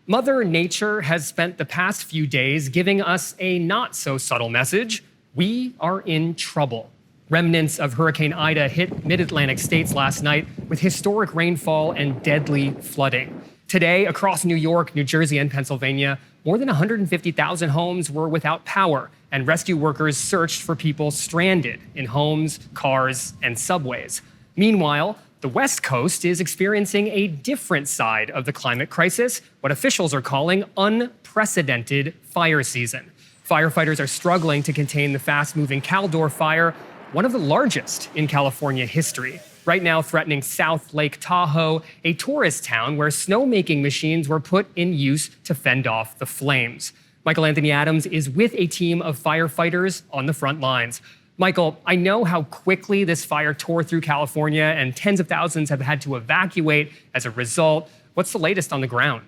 Mother Nature has spent the past few days giving us a not so subtle message. We are in trouble. Remnants of Hurricane Ida hit mid-Atlantic states last night with historic rainfall and deadly flooding. Today, across New York, New Jersey, and Pennsylvania, more than 150,000 homes were without power, and rescue workers searched for people stranded in homes, cars, and subways. Meanwhile, the West Coast is experiencing a different side of the climate crisis, what officials are calling unprecedented fire season. Firefighters are struggling to contain the fast-moving Caldor fire, one of the largest in California history, right now threatening South Lake Tahoe, a tourist town where snowmaking machines were put in use to fend off the flames. Michael Anthony Adams is with a team of firefighters on the front lines. Michael, I know how quickly this fire tore through California and tens of thousands have had to evacuate as a result. What's the latest on the ground?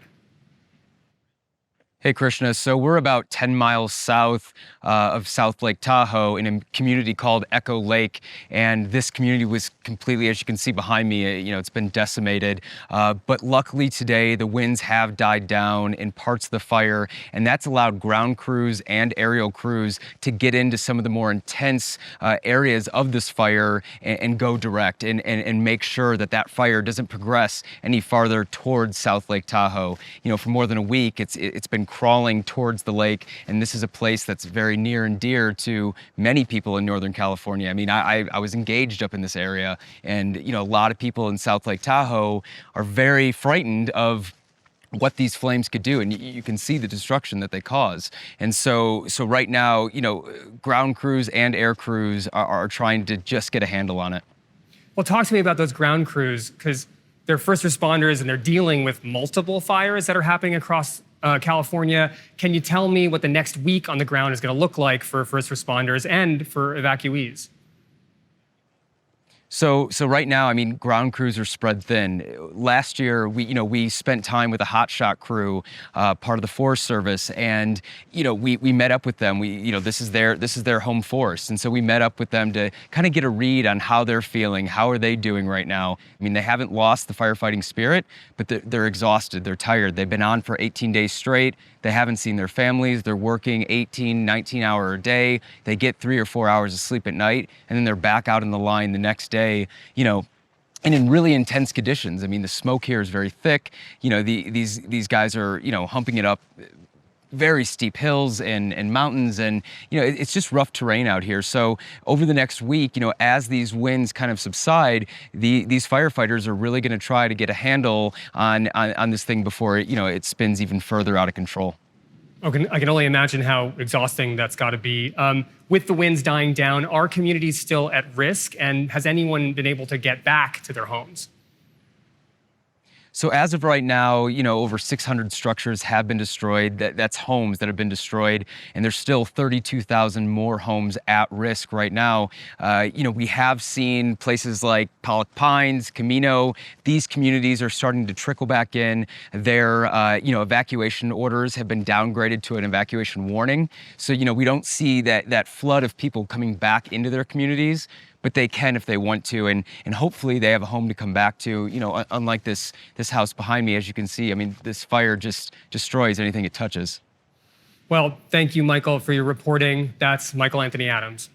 Hey, Krishna. So we're about 10 miles south of South Lake Tahoe in a community called Echo Lake. And this community was completely, as you can see behind me, it's been decimated. But luckily today, the winds have died down in parts of the fire. And that's allowed ground crews and aerial crews to get into some of the more intense areas of this fire and go direct and make sure that that fire doesn't progress any farther towards South Lake Tahoe. For more than a week, it's been crawling towards the lake, and this is a place that's very near and dear to many people in Northern California. I mean, I was engaged up in this area, and a lot of people in South Lake Tahoe are very frightened of what these flames could do, and you can see the destruction that they cause. And so right now, ground crews and air crews are trying to just get a handle on it. Well, talk to me about those ground crews, because they're first responders and they're dealing with multiple fires that are happening across California. Can you tell me what the next week on the ground is going to look like for first responders and for evacuees? So right now, I mean, ground crews are spread thin. Last year, we spent time with a Hotshot Crew, part of the Forest Service, and we met up with them. This is their home force, and so we met up with them to kind of get a read on how they're feeling, how are they doing right now. I mean, they haven't lost the firefighting spirit, but they're exhausted, they're tired. They've been on for 18 days straight. They haven't seen their families. They're working 18, 19-hour a day. They get 3 or 4 hours of sleep at night, and then they're back out in the line the next day, and in really intense conditions. I mean, the smoke here is very thick. These guys are, humping it up very steep hills and mountains, and it's just rough terrain out here. So over the next week, as these winds kind of subside, these firefighters are really going to try to get a handle on this thing before it spins even further out of control. Okay, I can only imagine how exhausting that's got to be. With the winds dying down, are communities still at risk, and has anyone been able to get back to their homes? So as of right now, over 600 structures have been destroyed. That's homes that have been destroyed, and there's still 32,000 more homes at risk right now. We have seen places like Pollock Pines, Camino. These communities are starting to trickle back in. Their, evacuation orders have been downgraded to an evacuation warning. So, we don't see that flood of people coming back into their communities, but they can if they want to, and hopefully they have a home to come back to. Unlike this house behind me, as you can see, I mean, this fire just destroys anything it touches. Well, thank you, Michael, for your reporting. That's Michael Anthony Adams.